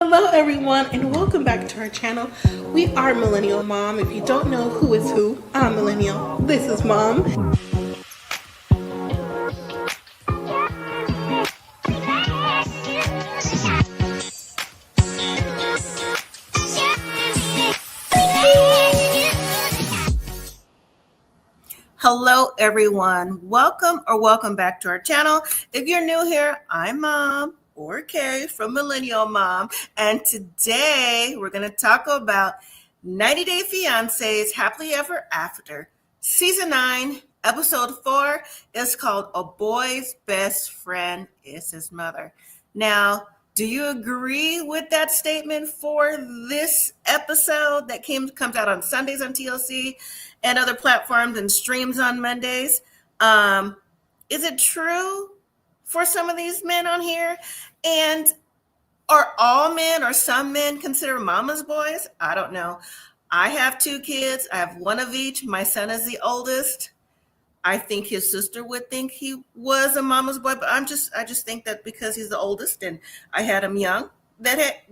Hello everyone and welcome back to our channel. We are Millennial Mom. If you don't know who is who, I'm Millennial. This is Mom. Hello everyone. Welcome back to our channel. If you're new here, I'm Mom or Carrie from Millennial Mom, and today we're going to talk about 90 Day Fiancé's Happily Ever After. Season 9, episode 4 is called A Boy's Best Friend is His Mother. Now, do you agree with that statement for this episode that comes out on Sundays on TLC and other platforms and streams on Mondays? Is it true for some of these men on here? And are all men or some men considered mama's boys? I don't know. I have 2 kids. I have one of each. My son is the oldest. I think his sister would think he was a mama's boy, but I just think that because he's the oldest and I had him young, that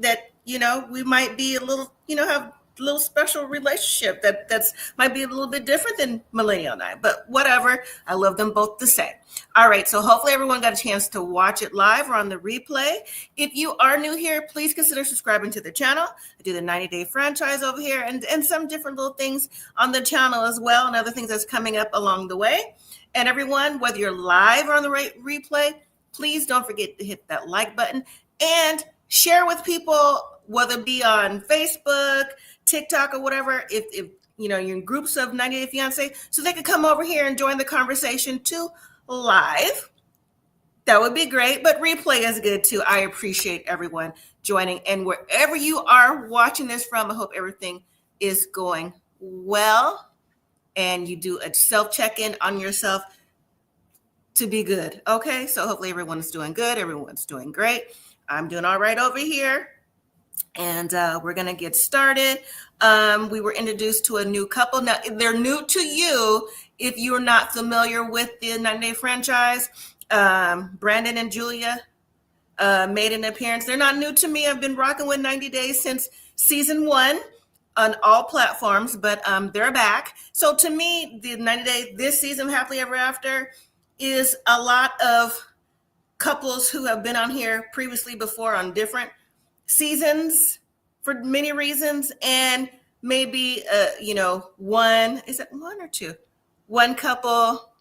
we might be a little, have a little special relationship that's might be a little bit different than Millennial and I, but whatever. I love them both the same. All right, so hopefully everyone got a chance to watch it live or on the replay. If you are new here, please consider subscribing to the channel. I do the 90-day franchise over here and some different little things on the channel as well, and other things that's coming up along the way. And everyone, whether you're live or on the replay, please don't forget to hit that like button and share with people, whether it be on Facebook, TikTok, or whatever, if you're in groups of 90 Day Fiancé, so they could come over here and join the conversation too live. That would be great, but replay is good too. I appreciate everyone joining, and wherever you are watching this from, I hope everything is going well and you do a self check-in on yourself to be good. Okay, so hopefully everyone is doing good. Everyone's doing great. I'm doing all right over here. And we're going to get started. We were introduced to a new couple. Now, they're new to you if you're not familiar with the 90-Day franchise. Brandon and Julia made an appearance. They're not new to me. I've been rocking with 90 Days since season 1 on all platforms, but they're back. So to me, the 90 Day, this season, Happily Ever After, is a lot of couples who have been on here previously before on different seasons for many reasons, and maybe one or two, one couple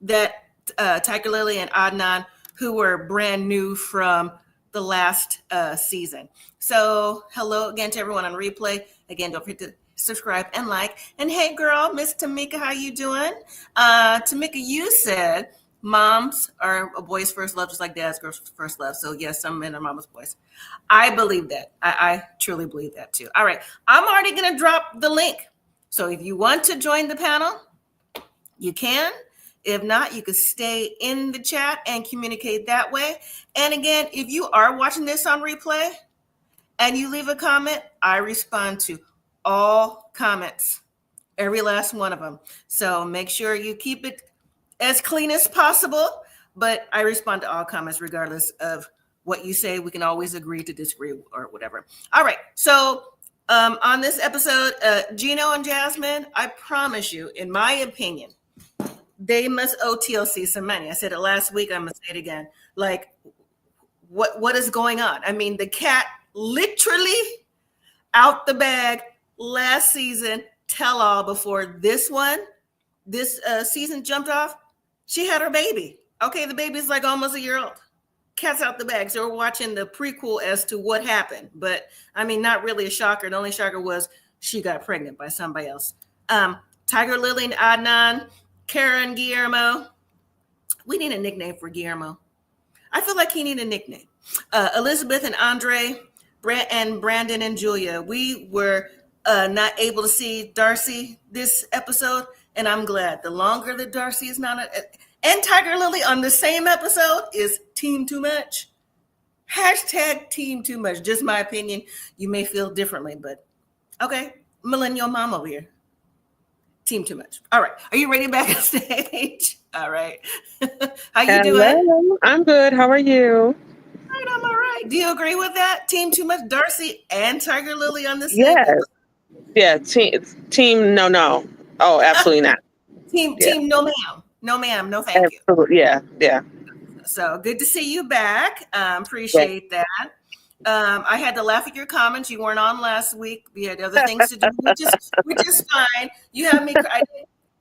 that Tigerlilly and Adnan, who were brand new from the last season. So hello again to everyone on replay. Again, don't forget to subscribe and like. And hey girl, Miss Tamika, how you doing? Tamika, you said moms are a boy's first love, just like dad's first love. So yes, some men are mama's boys. I believe that. I truly believe that too. All right, I'm already going to drop the link. So if you want to join the panel, you can. If not, you can stay in the chat and communicate that way. And again, if you are watching this on replay and you leave a comment, I respond to all comments, every last one of them. So make sure you keep it as clean as possible, but I respond to all comments regardless of what you say. We can always agree to disagree or whatever. All right, so on this episode, Gino and Jasmine, I promise you, in my opinion, they must owe TLC some money. I said it last week, I'm gonna say it again. Like, what is going on? I mean, the cat literally out the bag last season, tell all before this season jumped off. She had her baby. Okay, the baby's like almost a year old. Cat's out the bag. So we're watching the prequel as to what happened. But I mean, not really a shocker. The only shocker was she got pregnant by somebody else. Tigerlilly and Adnan, Kara and Guillermo. We need a nickname for Guillermo. I feel like he needs a nickname. Elizabeth and Andrei, and Brandon and Julia. We were not able to see Darcey this episode, and I'm glad. The longer that Darcey is not and Tigerlilly on the same episode is team too much. Hashtag team too much. Just my opinion. You may feel differently, but okay. Millennial mom over here. Team too much. All right. Are you ready back on stage? All right. How you doing? I'm good. How are you? I'm all right. Do you agree with that? Team too much Darcey and Tigerlilly on this Yes. segment? Yeah. Team. No. Oh, absolutely not. Team no ma'am. No ma'am. No thank you. Absolutely. Yeah. So good to see you back. Yeah. Appreciate that. I had to laugh at your comments. You weren't on last week. We had other things to do, which is fine. You had me.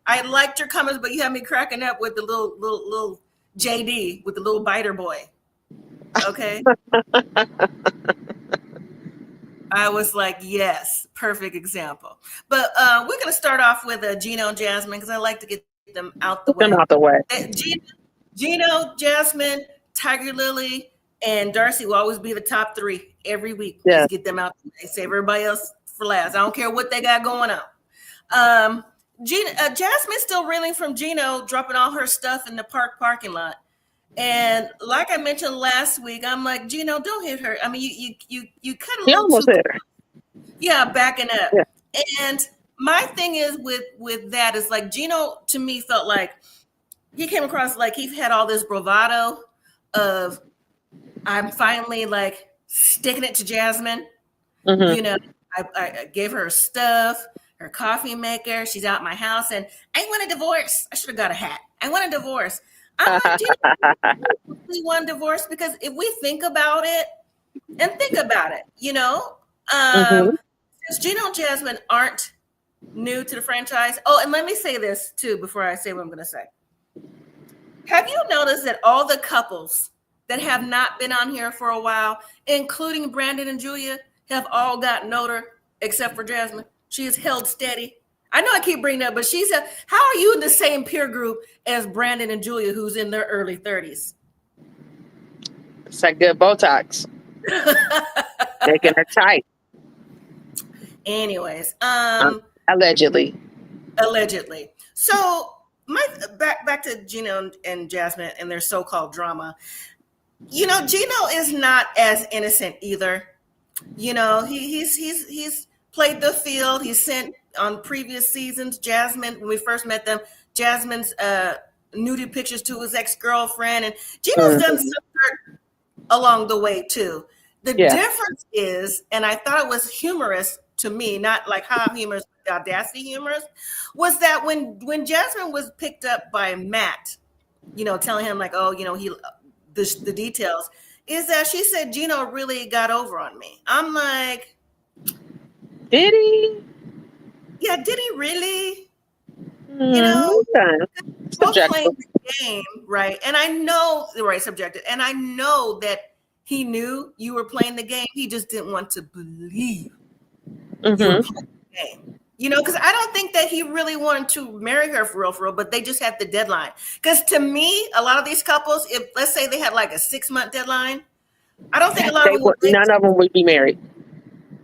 I liked your comments, but you had me cracking up with the little JD with the little biter boy. Okay. I was like, yes, perfect example. But we're going to start off with Gino and Jasmine because I like to get them out the way. Them out the way. Gino, Jasmine, Tigerlilly, and Darcey will always be the top three every week. Yeah. Just get them out the way. Save everybody else for last. I don't care what they got going on. Jasmine's still reeling from Gino dropping all her stuff in the parking lot. And like I mentioned last week, I'm like, Gino, don't hit her. I mean, you cut a little almost too hit her. Yeah, backing up. Yeah. And my thing is with that is like Gino to me felt like he came across like he had all this bravado of I'm finally like sticking it to Jasmine. Mm-hmm. You know, I gave her stuff, her coffee maker. She's out my house, and I want a divorce. I should have got a hat. I want a divorce. I'm like, we want a divorce because if we think about it, since Gino and Jasmine aren't new to the franchise. Oh, and let me say this too before I say what I'm going to say. Have you noticed that all the couples that have not been on here for a while, including Brandon and Julia, have all gotten older except for Jasmine? She is held steady. I know I keep bringing that, but she said, how are you in the same peer group as Brandon and Julia, who's in their early 30s? It's like good Botox. Making her tight. Anyways, allegedly. So back to Gino and Jasmine and their so-called drama. You know, Gino is not as innocent either. You know, he's played the field. He's sent on previous seasons. Jasmine, when we first met them, Jasmine's nudie pictures to his ex-girlfriend, and Gino's done some dirt along the way too. The difference is, and I thought it was humorous to me, not like how humorous, audacity humorous, was that when Jasmine was picked up by Matt, you know, telling him like, oh, you know, the details, is that she said Gino really got over on me. I'm like, did he? Yeah, did he really? You know, both playing the game, right? And I know, right, subjective. And I know that he knew you were playing the game. He just didn't want to believe you were playing the game. You know, because I don't think that he really wanted to marry her for real, but they just had the deadline. Because to me, a lot of these couples, if let's say they had like a 6-month deadline, I don't think a lot of them would. None of them would be married.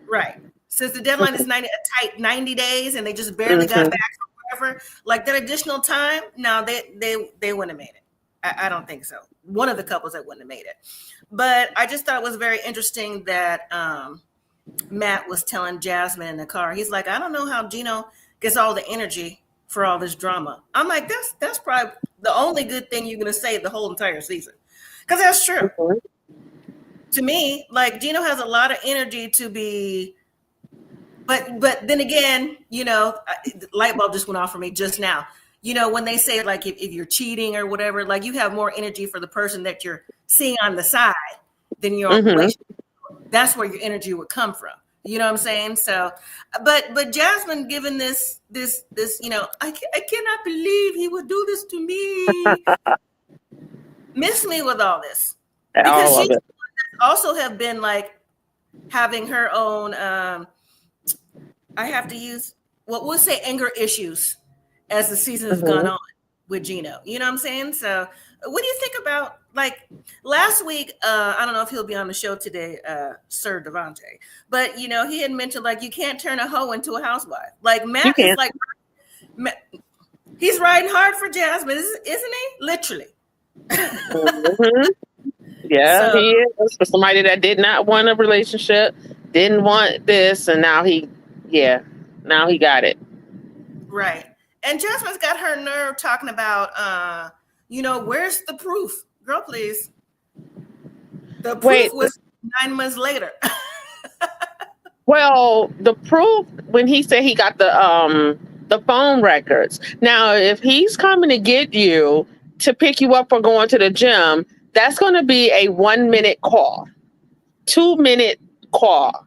Right. Since the deadline is a tight 90 days and they just barely got back or whatever, like that additional time, no, they wouldn't have made it. I don't think so. One of the couples that wouldn't have made it. But I just thought it was very interesting that Matt was telling Jasmine in the car, he's like, I don't know how Gino gets all the energy for all this drama. I'm like, that's probably the only good thing you're going to say the whole entire season. Because that's true. To me, like Gino has a lot of energy to be, but then again, you know, the light bulb just went off for me just now. You know, when they say like if you're cheating or whatever, like you have more energy for the person that you're seeing on the side than your own relationship. That's where your energy would come from. You know what I'm saying? So, but Jasmine, given this, you know, I cannot believe he would do this to me. Miss me with all this because she also have been like having her own. I have to use we'll say anger issues as the season has gone on with Gino. You know what I'm saying? So what do you think about like last week? I don't know if he'll be on the show today, Sir Devontae, but you know, he had mentioned like you can't turn a hoe into a housewife. Like Matt is like he's riding hard for Jasmine, isn't he? Literally. Yeah, so, he is for somebody that did not want a relationship, didn't want this, and now he got it. Right. And Jasmine's got her nerve talking about, you know, where's the proof? Girl, please. The proof was 9 months later. Well, the proof when he said he got the phone records. Now, if he's coming to get you to pick you up for going to the gym, that's going to be a 1-minute call, 2-minute call,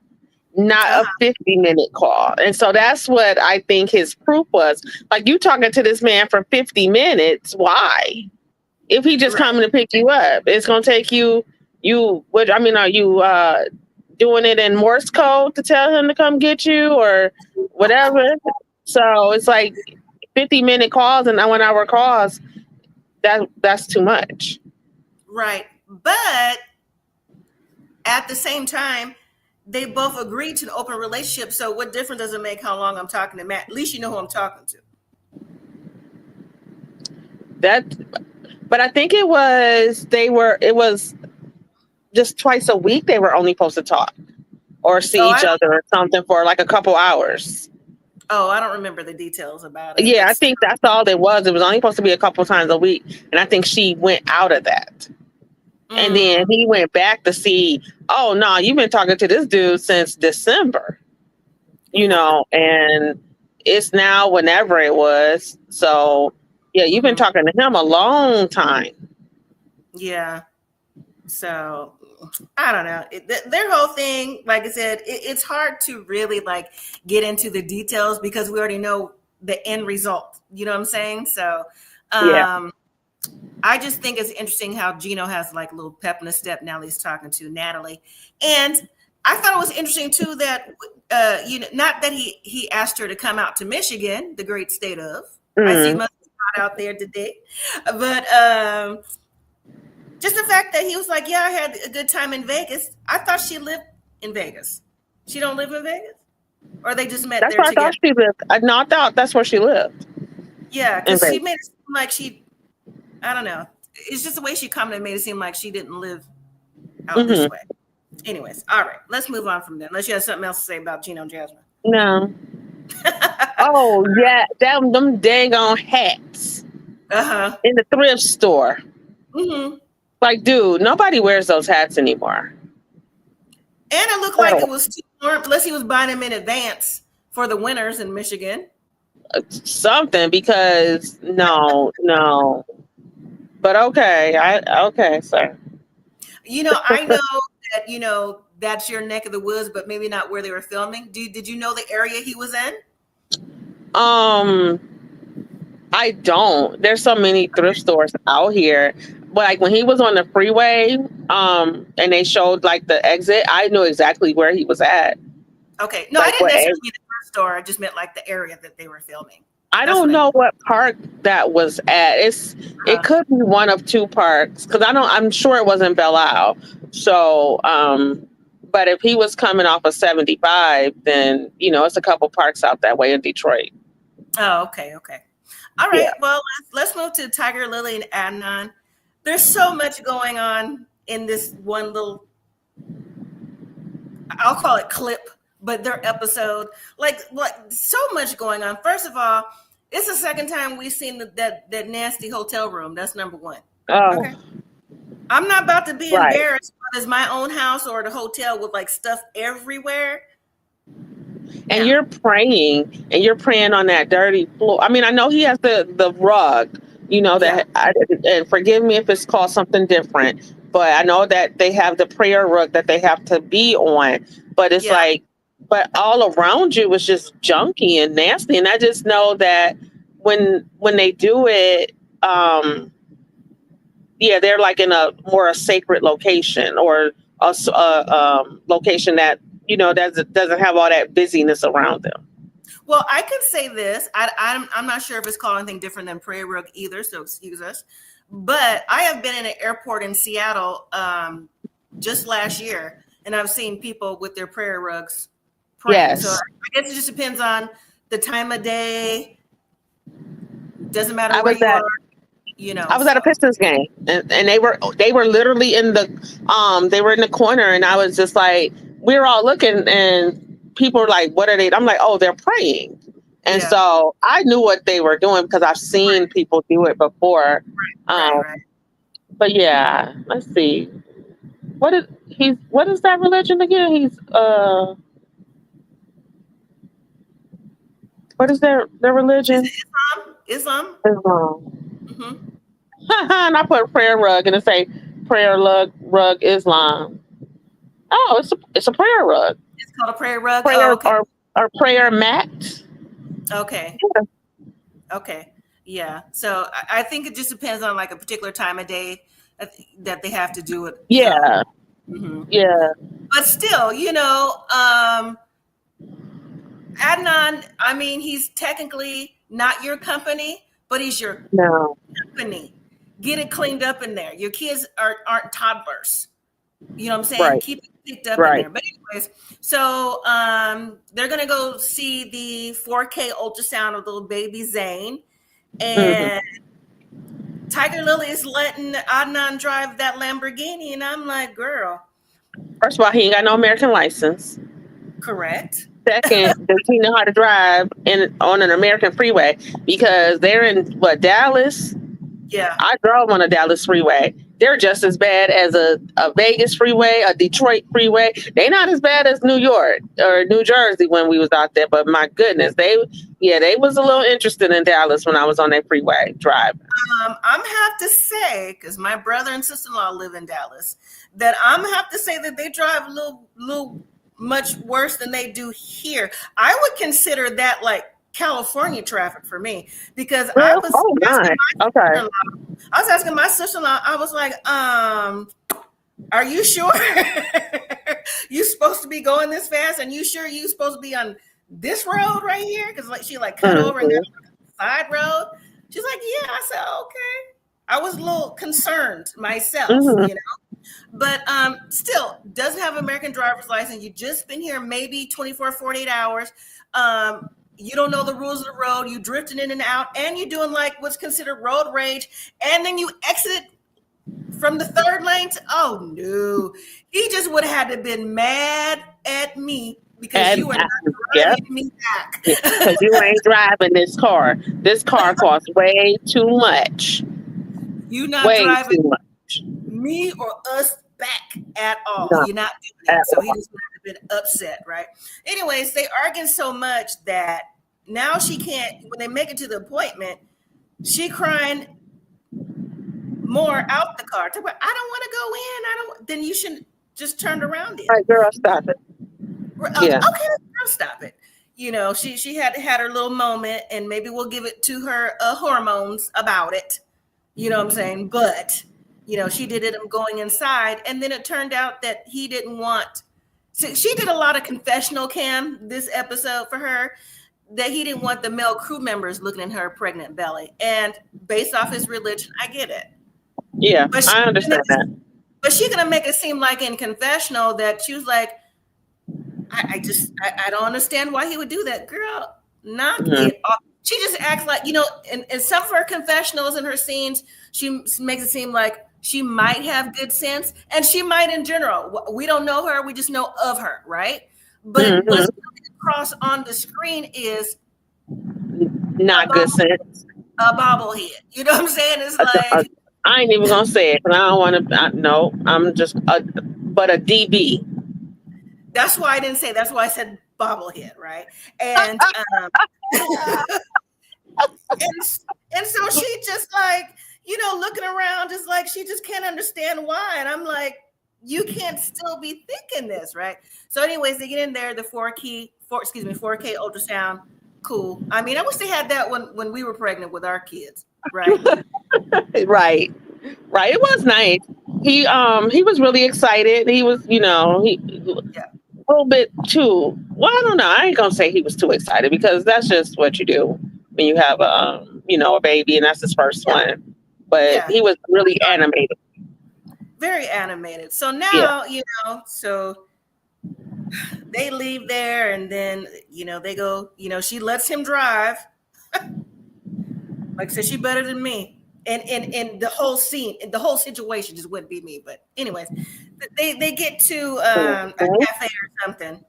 not a 50-minute call. And so that's what I think his proof was. Like, you talking to this man for 50 minutes. Why? If he just coming to pick you up, it's going to take are you doing it in Morse code to tell him to come get you or whatever? So it's like 50-minute calls and 1-hour calls. That's too much. Right. But at the same time, they both agreed to an open relationship. So what difference does it make how long I'm talking to Matt? At least you know who I'm talking to. But I think it was just twice a week they were only supposed to talk or see each other or something for like a couple hours. Oh, I don't remember the details about it. Yeah, I think that's all it was. It was only supposed to be a couple times a week. And I think she went out of that. And then he went back to see, oh, no, you've been talking to this dude since December, and it's now whenever it was. So, yeah, you've been talking to him a long time. Yeah. So, I don't know. Their whole thing, like I said, it's hard to really like get into the details because we already know the end result. You know what I'm saying? So, I just think it's interesting how Gino has like a little pep in his step now that he's talking to Natalie. And I thought it was interesting too that, not that he asked her to come out to Michigan, the great state of, I see much out there today, but just the fact that he was like, yeah, I had a good time in Vegas. I thought she lived in Vegas. She don't live in Vegas? Or they just met there together? That's where I thought she lived. I thought that's where she lived. Yeah, because she made it seem like I don't know. It's just the way she commented made it seem like she didn't live out this way. Anyways, all right. Let's move on from there. Unless you have something else to say about Gino and Jasmine. No. Oh, yeah. Them dang on hats. In the thrift store. Like, dude, nobody wears those hats anymore. And it looked like it was too warm. Plus, he was buying them in advance for the winters in Michigan. Something, because no. But okay, sir. I know that, that's your neck of the woods, but maybe not where they were filming. Did you know the area he was in? I don't. There's so many thrift stores out here. But like when he was on the freeway, and they showed like the exit, I knew exactly where he was at. Okay. No, like, I didn't necessarily mean the thrift store. I just meant like the area that they were filming. I don't know what park that was at. It could be one of two parks because I'm sure it wasn't Belle Isle. So, but if he was coming off of 75, then it's a couple parks out that way in Detroit. Oh, okay. All right. Yeah. Well, let's move to Tigerlilly and Adnan. There's so much going on in this one little, I'll call it clip, but their episode, like so much going on. First of all, it's the second time we've seen that nasty hotel room. That's number one. Oh. Okay. I'm not about to be embarrassed whether it's my own house or the hotel with like stuff everywhere. And you're praying on that dirty floor. I mean, I know he has the rug, and forgive me if it's called something different, but I know that they have the prayer rug that they have to be on, but it's like, but all around you is just junky and nasty. And I just know that when they do it, they're like in a more sacred location or a location that, doesn't have all that busyness around them. Well, I could say this. I'm not sure if it's called anything different than prayer rug either, so excuse us. But I have been in an airport in Seattle just last year, and I've seen people with their prayer rugs praying. Yes. So I guess it just depends on the time of day. Doesn't matter where you are. I was at a Pistons game, and they were literally in the corner, and I was just like, we were all looking, and people were like, what are they? I'm like, oh, they're praying. And so I knew what they were doing because I've seen people do it before. But yeah, let's see. What is that religion again? What is their Is religion? it Islam? Islam. Mm-hmm. And I put a prayer rug and it say prayer rug Islam. Oh, it's a prayer rug. It's called a prayer rug. Oh, Prayer okay. or prayer mat. Okay. Yeah. Okay. Yeah. So I think it just depends on like a particular time of day that they have to do it. So, Yeah. mhm. Yeah. But still, Adnan, I mean, he's technically not your company, but he's your No. company. Get it cleaned up in there. Your kids aren't toddlers. You know what I'm saying? Right. Keep it picked up in Right. there. But anyways, so they're gonna go see the 4K ultrasound of little baby Zane, and Tigerlilly is letting Adnan drive that Lamborghini, and I'm like, girl, First of all, he ain't got no American license. correct? Second, does he know how to drive on an American freeway? Because they're in Dallas. Yeah. I drove on a Dallas freeway. They're just as bad as a Vegas freeway, a Detroit freeway. They're not as bad as New York or New Jersey when we was out there. But my goodness, they was a little interested in Dallas when I was on that freeway driving. I'm have to say, because my brother and sister-in-law live in Dallas, that I'm have to say that they drive a little much worse than they do here. I would consider that like California traffic for me, because I was asking my sister-in-law, I was like, are you sure you supposed to be going this fast? And you sure you supposed to be on this road right here? Because like she cut over and got on the side road. She's like, yeah. I said, okay. I was a little concerned myself, but still doesn't have an American driver's license. You just been here maybe 24, 48 hours. You don't know the rules of the road. You drifting in and out, and you're doing like what's considered road rage. And then you exited from the third lane oh no. He just would have had to have been mad at me because you were not driving me back. Because you ain't driving this car. This car costs way too much. You not driving me or us back at all. No, you're not doing that. So he just would have been upset, right? Anyways, they arguing so much that now she can't, when they make it to the appointment, she crying more out the car. I don't want to go in. Then you shouldn't just turn around. All right, girl, stop it. Yeah. Okay, girl, stop it. She had her little moment, and maybe we'll give it to her hormones about it. You know what I'm saying? But she did it going inside, and then it turned out that he didn't want. So she did a lot of confessional cam this episode for her, that he didn't want the male crew members looking in her pregnant belly. And based off his religion, I get it. Yeah, I understand that. But she's gonna make it seem like in confessional that she was like, I don't understand why he would do that. Girl, knock it off. She just acts like, in some of her confessionals and her scenes, she makes it seem like she might have good sense, and she might in general. We don't know her, we just know of her, right? But what's coming across on the screen is not good sense. A bobblehead. You know what I'm saying? It's like I ain't even gonna say it, but I don't want to. No, I'm just a DB. That's why I didn't say. That's why I said bobblehead, right? And and so she just like looking around, just like she just can't understand why. And I'm like, you can't still be thinking this, right? So, anyways, they get in there. The 4K ultrasound. Cool. I mean, I wish they had that when we were pregnant with our kids, right? Right. It was nice. He was really excited. He was, a little bit too. Well, I don't know. I ain't gonna say he was too excited, because that's just what you do when you have a baby, and that's his first one. But he was really animated. Very animated. So now, so they leave there, and then they go. She lets him drive. Like I said, she better than me. And the whole scene, the whole situation just wouldn't be me. But anyways, they get to a cafe or something,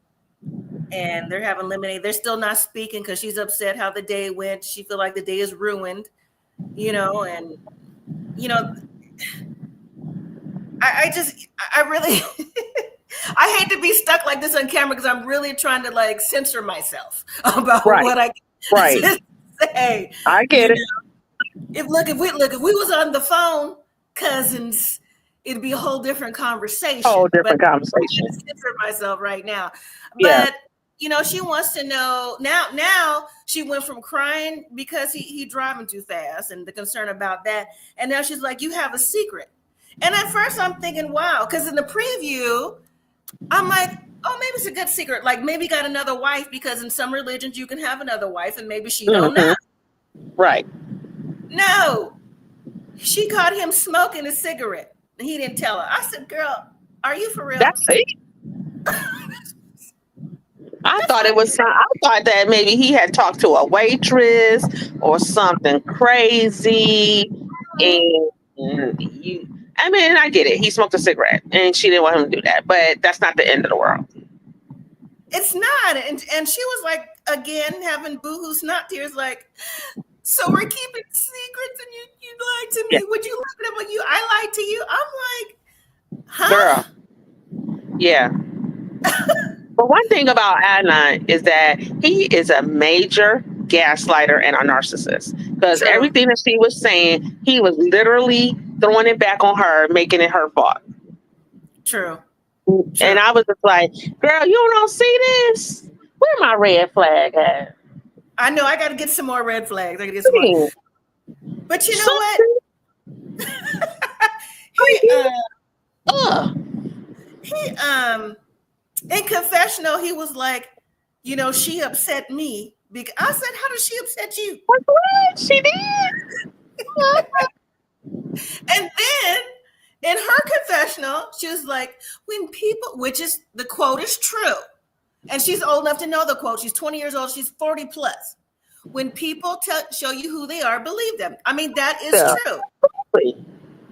and they're having lemonade. They're still not speaking because she's upset how the day went. She feel like the day is ruined, and I I really, I hate to be stuck like this on camera because I'm really trying to like censor myself about what I say. I get it. If we was on the phone, cousins, it'd be a whole different conversation. I'm censor myself right now. But she wants to know now she went from crying because he driving too fast and the concern about that. And now she's like, you have a secret. And at first I'm thinking, wow, because in the preview, I'm like, oh, maybe it's a good secret. Like maybe got another wife because in some religions you can have another wife and maybe she don't know. Right. No, she caught him smoking a cigarette and he didn't tell her. I said, girl, are you for real? That's it. I thought that maybe he had talked to a waitress or something crazy. And I get it. He smoked a cigarette and she didn't want him to do that, but that's not the end of the world. It's not. And she was like, again, having boohoo snot tears, like, so we're keeping secrets and you lied to me. Yeah. Would you look at him like I lied to you? I'm like, huh? Girl. Yeah. But one thing about Adnan is that he is a major gaslighter and a narcissist because everything that she was saying, he was literally throwing it back on her, making it her fault. True. And I was just like, girl, you don't see this? Where my red flag at? I know I got to get some more red flags. I got to get some more. But you know what? He in confessional, he was like, she upset me. Because I said, how did she upset you? What? She did. And then in her confessional, she was like, when people, which is the quote is true. And she's old enough to know the quote. She's 20 years old. She's 40 plus. When people show you who they are, believe them. I mean, that is true.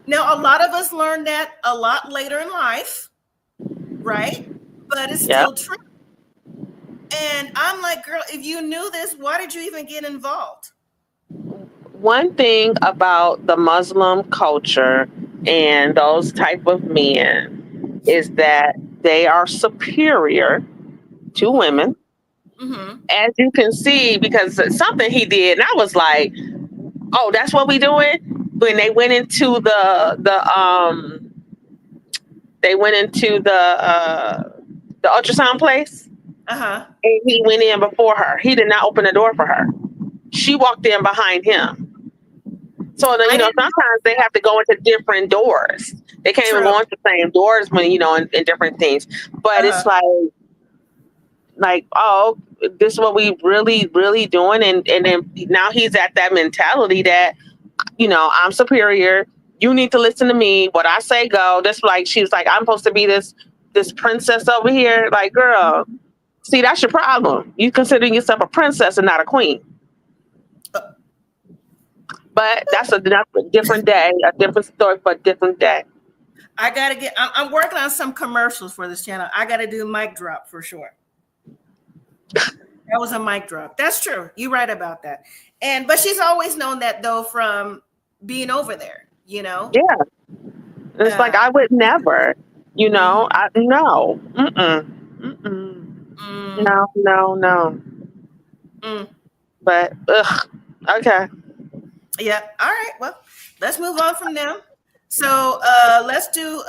Now, a lot of us learn that a lot later in life, right? But it's still true. And I'm like, girl, if you knew this, why did you even get involved? One thing about the Muslim culture and those type of men is that they are superior to women. Mm-hmm. As you can see, because something he did, and I was like, oh, that's what we doing? When they went into the ultrasound place. Uh-huh. And he went in before her. He did not open the door for her. She walked in behind him. So sometimes they have to go into different doors. They can't even go into the same doors when in different things. But it's like, oh, this is what we really, really doing. And then now he's at that mentality that, I'm superior. You need to listen to me. What I say go. That's like, she was like, I'm supposed to be this princess over here. Like, girl, see, that's your problem. You considering yourself a princess and not a queen. But that's a different day, a different story for a different day. I'm working on some commercials for this channel. I got to do mic drop for sure. That was a mic drop. That's true. You're right about that. But she's always known that though from being over there, Yeah. It's like, I would never, no. No. But, okay. Yeah. All right. Well, let's move on from them. So let's do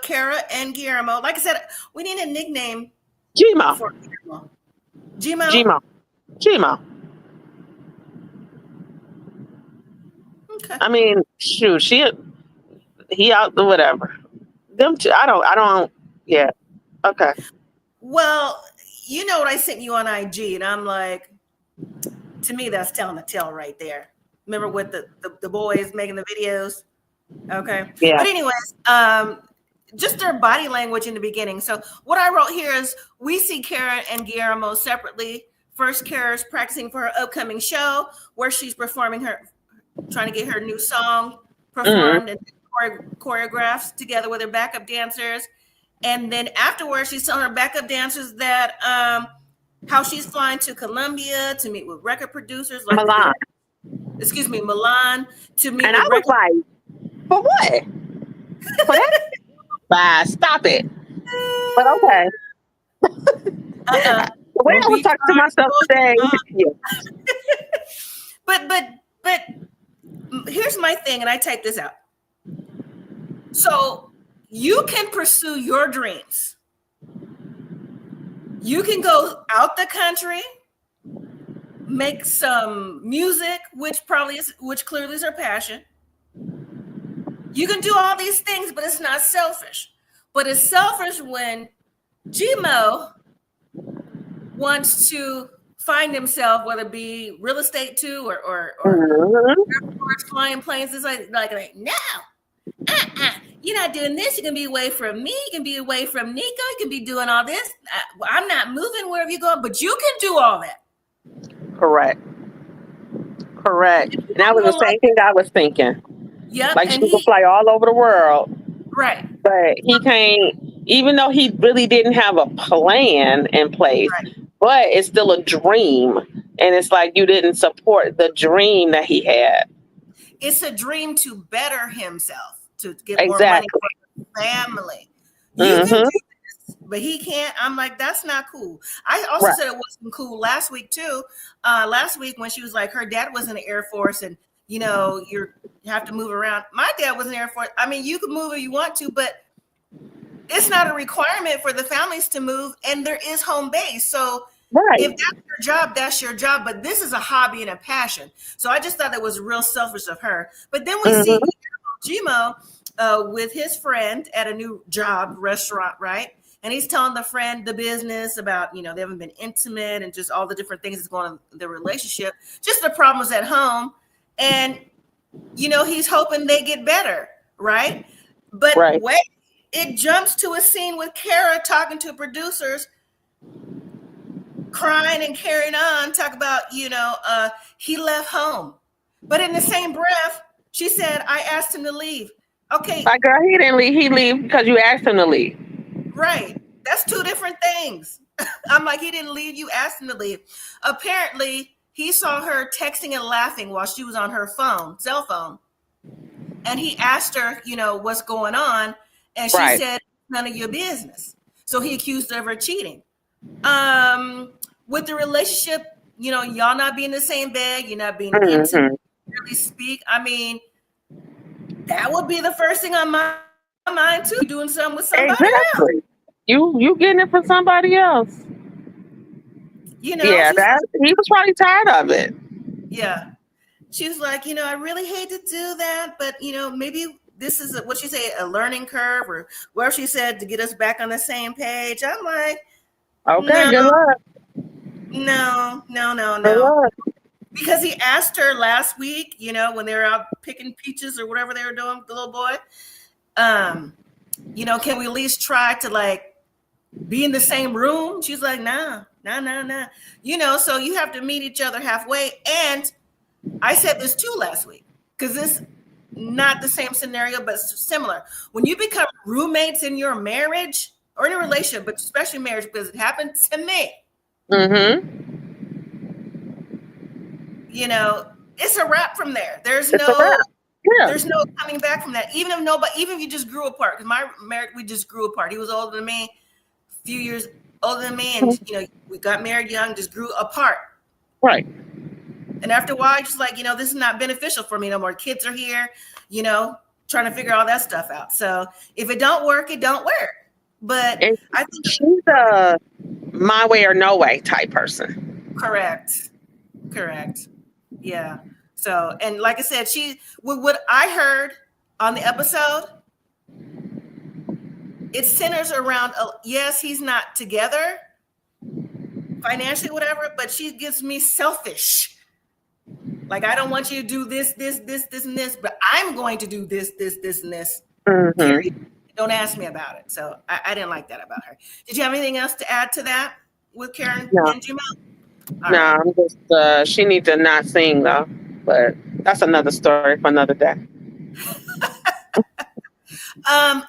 Kara and Guillermo. Like I said, we need a nickname. Gmo. For Guillermo. Gmo. Okay. I mean, shoot, he out the whatever. Them two, I don't. Yeah. Okay. Well, you know what I sent you on IG, and I'm like, to me, that's telling the tale right there. Remember with the boys making the videos? Okay. Yeah. But anyways, just their body language in the beginning. So what I wrote here is we see Kara and Guillermo separately. First, Kara's practicing for her upcoming show where she's trying to get her new song performed and choreographed together with her backup dancers. And then afterwards, she's telling her backup dancers that how she's flying to Colombia to meet with record producers like Milan to meet. And I was like, for what? For that? Bye. Stop it. But okay. The way I was talking to myself today. Yeah. But here's my thing, and I type this out. So you can pursue your dreams. You can go out the country, make some music, which clearly is her passion. You can do all these things, but it's not selfish. But it's selfish when Gmo wants to find himself, whether it be real estate too, or flying planes. It's like no, you're not doing this. You can be away from me. You can be away from Nico. You can be doing all this. I'm not moving wherever you go, but you can do all that. Correct. And that was the same thing I was thinking. Yep. Like she can fly all over the world. Right. But he can't, even though he really didn't have a plan in place, but it's still a dream. And it's like you didn't support the dream that he had. It's a dream to better himself, to get more money for his family. You can do this, but he can't. I'm like, that's not cool. I also said it wasn't cool last week too. Last week when she was like, her dad was in the Air Force and you have to move around. My dad was in the Air Force. I mean, you can move if you want to, but it's not a requirement for the families to move, and there is home base. So if that's your job, that's your job. But this is a hobby and a passion. So I just thought that was real selfish of her. But then we see Gmo with his friend at a new job restaurant, right? And he's telling the friend the business about, they haven't been intimate and just all the different things that's going on in their relationship, just the problems at home. And, he's hoping they get better, right? But wait, it jumps to a scene with Kara talking to producers, crying and carrying on, talk about, he left home. But in the same breath, she said, I asked him to leave. Okay. My girl, he didn't leave. He leave because you asked him to leave. Right. That's two different things. I'm like, he didn't leave. You asked him to leave. Apparently, he saw her texting and laughing while she was on her cell phone. And he asked her, what's going on. And she said, none of your business. So he accused her of her cheating. With the relationship, y'all not being in the same bed, you're not being intimate, really speak. I mean, that would be the first thing on my mind too. Doing something with somebody else. You getting it from somebody else. He was probably tired of it. Yeah. She was like, I really hate to do that, but maybe this is what she said, a learning curve, or whatever she said to get us back on the same page. I'm like, okay, good luck. No. Because he asked her last week, when they were out picking peaches or whatever they were doing with the little boy, can we at least try to be in the same room? She's like, nah. So you have to meet each other halfway. And I said this too last week, because this not the same scenario, but similar. When you become roommates in your marriage or in a relationship, but especially marriage, because it happened to me. It's a wrap from there. There's no coming back from that. Even if you just grew apart, because my marriage, we just grew apart. He was older than me, a few years older than me, and we got married young, just grew apart. Right. And after a while, you're just like, this is not beneficial for me no more. Kids are here, trying to figure all that stuff out. So if it don't work, it don't work. But I think she's a my way or no way type person. Correct. Yeah. So, and like I said, what I heard on the episode, it centers around, yes, he's not together financially, whatever, but she gives me selfish. Like, I don't want you to do this, and this, but I'm going to do this, and this. Period. Don't ask me about it. So I didn't like that about her. Did you have anything else to add to that with Karen and Gmo? I'm just, she needs to not sing though, but that's another story for another day.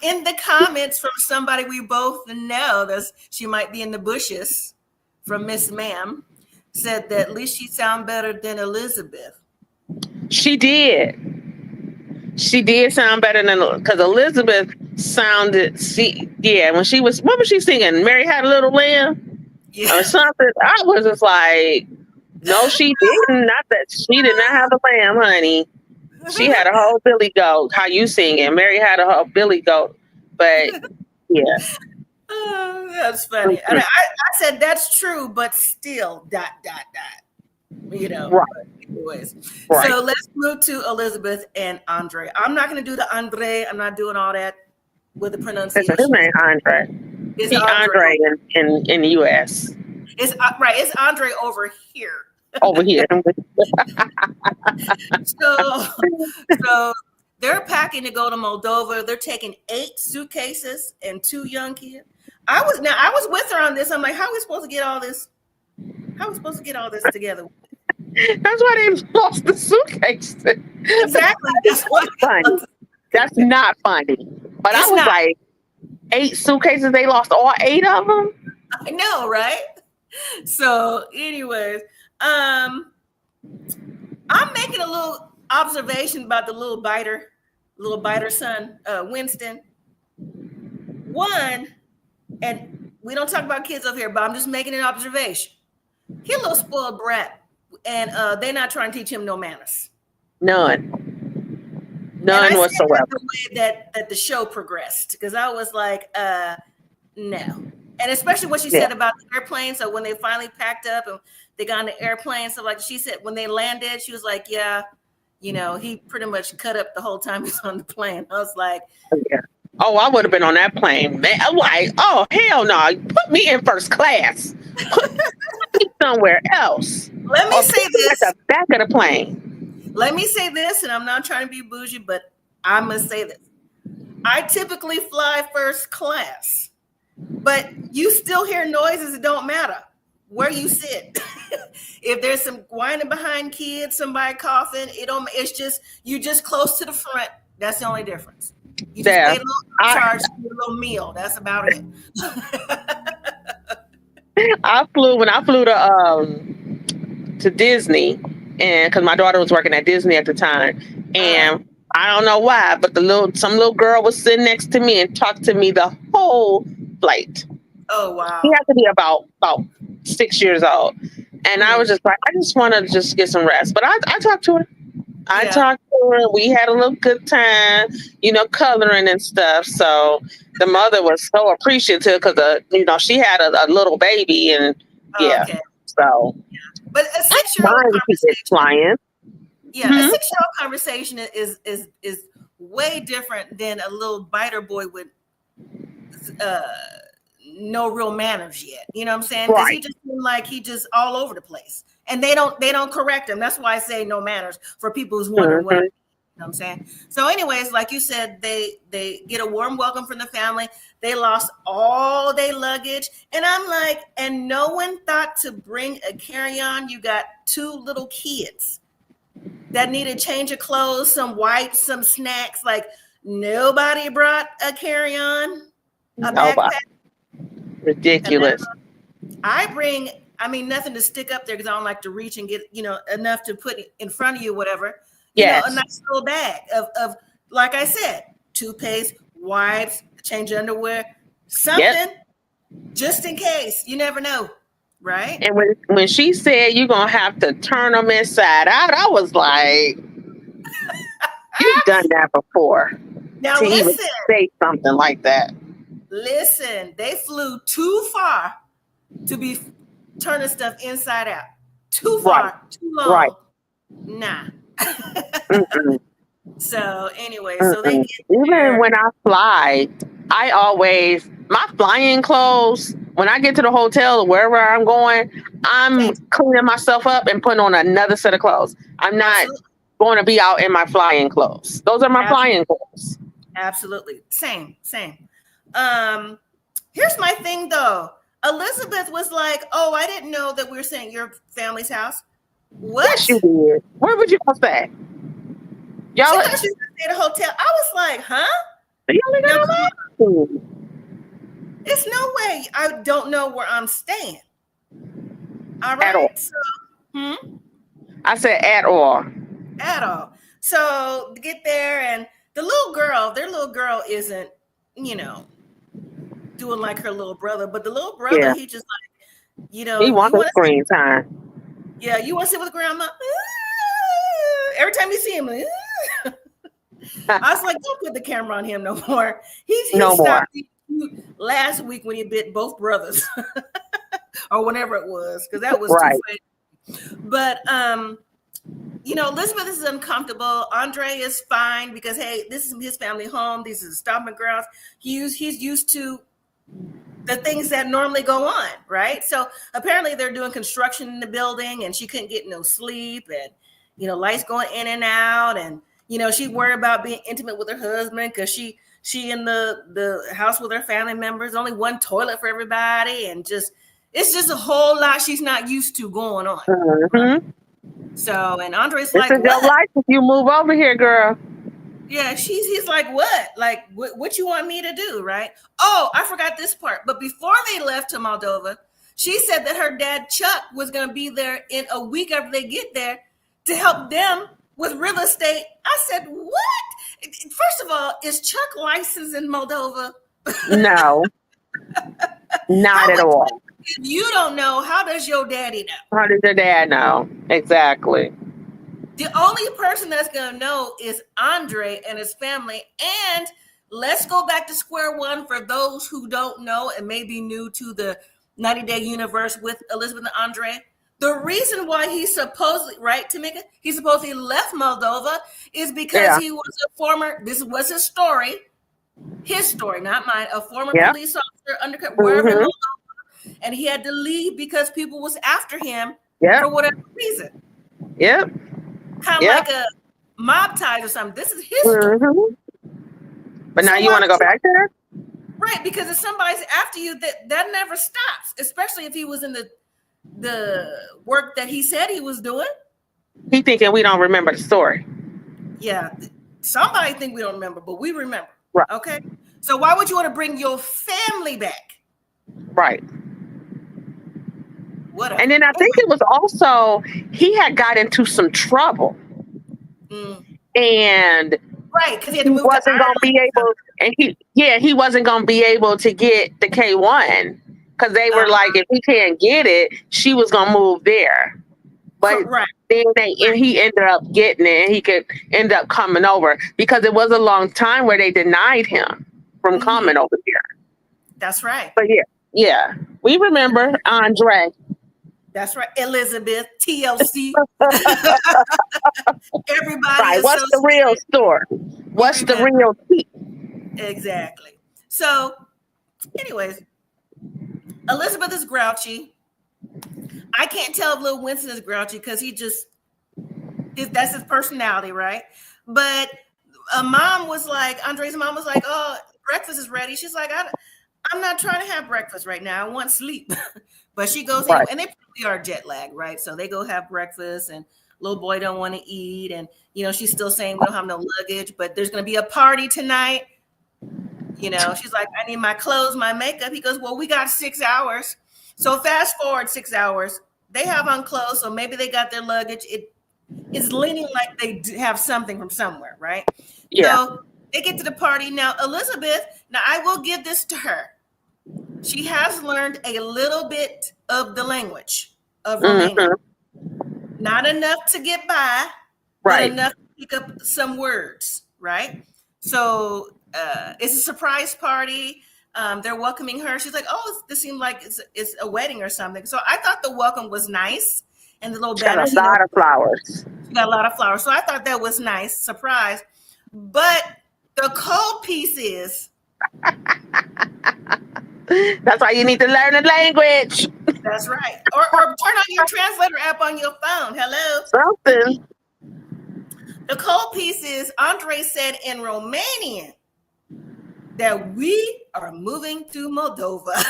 In the comments from somebody we both know, she might be in the bushes, from Miss Ma'am, said that at least she sound better than Elizabeth. She did sound better than, because Elizabeth sounded, when she was, what was she singing? Mary Had a Little Lamb Yeah. or something. I was just like, no, she didn't. Not that she did not have a lamb, honey. She had a whole billy goat. How you singing? Mary had a whole billy goat. But yeah. Oh, that's funny. And I said that's true, but still, dot, dot, dot. You know. Right. Anyways. Right. So let's move to Elizabeth and Andrei. I'm not going to do the Andrei. I'm not doing all that with the pronunciation. His name Andrei. It's Andrei in the U.S. It's right. It's Andrei over here. Over here. So they're packing to go to Moldova. They're taking 8 suitcases and 2 young kids. I was with her on this. I'm like, how are we supposed to get all this? How are we supposed to get all this together? That's why they lost the suitcase. Exactly. That's what funny. That's not funny. But It's I was not. like, 8 suitcases. They lost all 8 of them. I know, right? So, anyways, I'm making a little observation about the little biter son, Winston. One, and we don't talk about kids over here, but I'm just making an observation. He's a little spoiled brat, and they're not trying to teach him no manners. None whatsoever. The way that the show progressed, because I was like, no. And especially what she said about the airplane. So when they finally packed up and they got on the airplane, so like she said, when they landed, she was like, yeah, he pretty much cut up the whole time he was on the plane. I was like, yeah. Oh, I would have been on that plane, man. I'm like, oh, hell no. Put me in first class. Put me somewhere else. Let me say this. At the back of the plane. Let me say this, and I'm not trying to be bougie, but I must say this. I typically fly first class, but you still hear noises. It don't matter where you sit. If there's some whining behind kids, somebody coughing, it's just, you just close to the front. That's the only difference. You just pay a little charge, a little meal. That's about it. When I flew to Disney, and because my daughter was working at Disney at the time, and I don't know why, but some little girl was sitting next to me and talked to me the whole flight. Oh wow! She had to be about 6 years old, and I was just like, I just want to just get some rest. But I talked to her. I talked to her. We had a little good time, coloring and stuff. So the mother was so appreciative because, she had a little baby, and okay. So. But a 6-year-old conversation. Flying. Yeah, a 6-year-old conversation is way different than a little biter boy with no real manners yet. You know what I'm saying? Because he just seemed like he just all over the place. And they don't correct him. That's why I say no manners for people who's wondering what. You know what I'm saying? So anyways, like you said, they get a warm welcome from the family. They lost all their luggage. And I'm like, and no one thought to bring a carry-on. You got 2 little kids that need a change of clothes, some wipes, some snacks. Like nobody brought a carry-on, a backpack. Ridiculous. Nothing to stick up there because I don't like to reach and get, enough to put in front of you, whatever. Yes. A nice little bag of, like I said, toothpaste, wipes, change of underwear, something, just in case. You never know, right? And when she said you're going to have to turn them inside out, I was like, you've done that before. Now to listen. even say something like that. Listen, they flew too far to be turning stuff inside out. Too far, too long. Right. Nah. Mm-mm. So anyway, Mm-mm. so they get even when I fly, my flying clothes, when I get to the hotel or wherever I'm going, I'm cleaning myself up and putting on another set of clothes. I'm not going to be out in my flying clothes. Those are my flying clothes. Absolutely. Same. Here's my thing though. Elizabeth was like, oh, I didn't know that we were staying at your family's house. What? Yes, you did. Where would you go stay? Y'all, she thought she was gonna stay at a hotel. I was like, huh? It's no way I don't know where I'm staying. All right. At all. So, I said at all. At all. So to get there, and their little girl isn't you know, doing like her little brother. But the little brother, Yeah. he just like, He you wants want the screen time. Yeah, you want to sit with grandma? Every time you see him, I was like, don't put the camera on him no more. He No more. stopped being cute last week when he bit both brothers, or whenever it was, because that was Right. too funny. But Elizabeth is uncomfortable. Andrei is fine because hey, this is his family home. These are the stomping grounds. He's used to the things that normally go on, right? So apparently they're doing construction in the building, and she couldn't get no sleep, and lights going in and out, and she worried about being intimate with her husband because she in the house with her family members, only one toilet for everybody, and it's just a whole lot she's not used to going on. Mm-hmm. So, and Andrei's This like, is your what? life if you move over here, girl. Yeah, he's like, what? Like, what you want me to do, right? Oh, I forgot this part. But before they left to Moldova, she said that her dad, Chuck, was going to be there in a week after they get there to help them with real estate. I said, what? First of all, is Chuck licensed in Moldova? No, not at all. If you don't know, how does your daddy know? How does your dad know? Exactly. The only person that's going to know is Andrei and his family. And let's go back to square one for those who don't know and may be new to the 90-Day universe with Elizabeth and Andrei. The reason why he supposedly, right, Tamika, he supposedly left Moldova is because he was a former, this was his story, not mine, a former police officer undercover, wherever in Moldova, and he had to leave because people was after him for whatever reason. Yep. Kind of like a mob ties or something. This is his story. But now you want to go back there? Right, because if somebody's after you, that never stops, especially if he was in the work that he said he was doing. He thinking we don't remember the story. Yeah, somebody think we don't remember, but we remember. Right. Okay, so why would you want to bring your family back? Right. Whatever. And then I think it was also he had got into some trouble, and right, because he wasn't going to be able, and he wasn't going to be able to get the K1 because they were like, if he can't get it, she was going to move there. But then he ended up getting it, and he could end up coming over because it was a long time where they denied him from coming over here. That's right. But yeah, we remember Andrei. That's right, Elizabeth, TLC. Everybody. Right. What's the real story? What's the real tea? Exactly. So, anyways, Elizabeth is grouchy. I can't tell if Lil Winston is grouchy because that's his personality, right? But Andrei's mom was like, oh, breakfast is ready. She's like, I'm not trying to have breakfast right now. I want sleep. But she goes in, and they probably are jet lagged, right? So they go have breakfast, and little boy don't want to eat. And, she's still saying we don't have no luggage, but there's going to be a party tonight. She's like, I need my clothes, my makeup. He goes, well, we got 6 hours. So fast forward 6 hours. They have on clothes, so maybe they got their luggage. It is leaning like they have something from somewhere, right? Yeah. So they get to the party. Now, Elizabeth, I will give this to her. She has learned a little bit of the language of Romanian. Not enough to get by, but enough to pick up some words, right? So it's a surprise party. They're welcoming her. She's like, oh, this seems like it's a wedding or something. So I thought the welcome was nice. And the little banner. She got a lot of flowers. She got a lot of flowers. So I thought that was nice. Surprise. But the cold piece is... That's why you need to learn the language. That's right. Or turn on your translator app on your phone. Hello. Something. The cold piece is Andrei said in Romanian that we are moving to Moldova.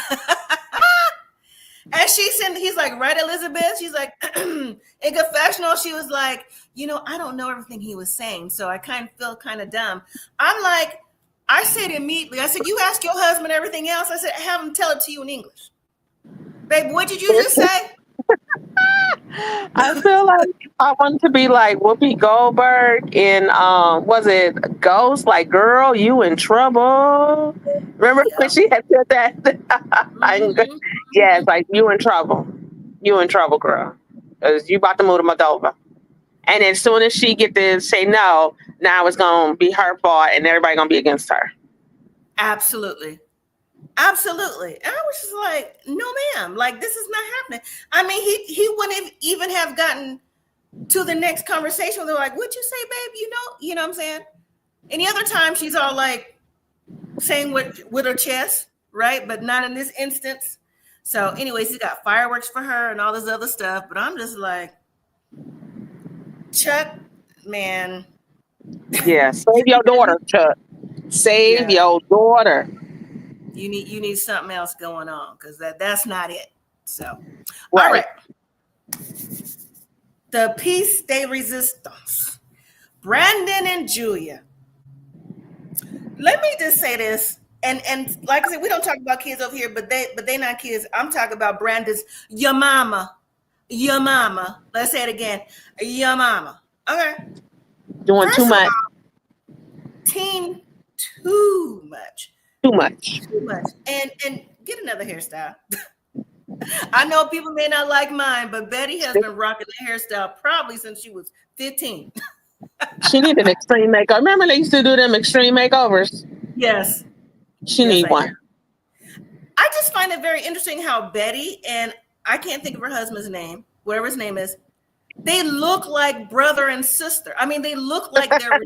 And he's like, right, Elizabeth? She's like, in confessional, she was like, I don't know everything he was saying, so I feel kind of dumb. I'm like, I said immediately, I said, you ask your husband everything else? I said, have him tell it to you in English. Babe, what did you just say? I feel like I want to be like Whoopi Goldberg in was it Ghost? Like, girl, you in trouble. Remember when Yep. she had said that? Mhm, Yeah, mhm. it's like you in trouble. You in trouble, girl. Cause you about to move to Moldova. And as soon as she get to say no, now it's gonna be her fault and everybody gonna be against her. Absolutely. Absolutely. And I was just like, no, ma'am, like this is not happening. I mean, he wouldn't even have gotten to the next conversation. They're like, what'd you say, babe? You know what I'm saying? Any other time she's all like saying with her chest, right? But not in this instance. So, anyways, he's got fireworks for her and all this other stuff. But I'm just like, Chuck, man, Yeah, save your daughter, Chuck. Save yeah, your daughter. you need something else going on because that's not it. So, all Right. right. The piece de resistance. Brandon and Julia. Let me just say this. And like I said, we don't talk about kids over here, but they not kids. I'm talking about Brandon's your mama. Your mama. Let's say it again. Your mama. Okay. Doing too First of much. all, teen too much. Too much. Too much. And get another hairstyle. I know people may not like mine, but Betty has been rocking the hairstyle probably since she was 15. She need an extreme makeover. Remember they used to do them extreme makeovers? Yes. She Yes, need I do. one. I just find it very interesting how Betty and I can't think of her husband's name, whatever his name is, they look like brother and sister. I mean, they look like they're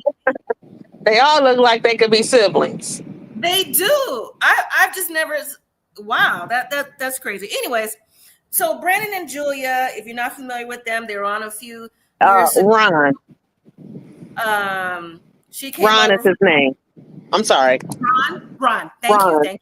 They all look like they could be siblings. they do. I've just never wow, that's crazy. Anyways, so Brandon and Julia, if you're not familiar with them, they were on a few years ago. Ron. She came Ron is over his name. I'm sorry. Ron. Ron.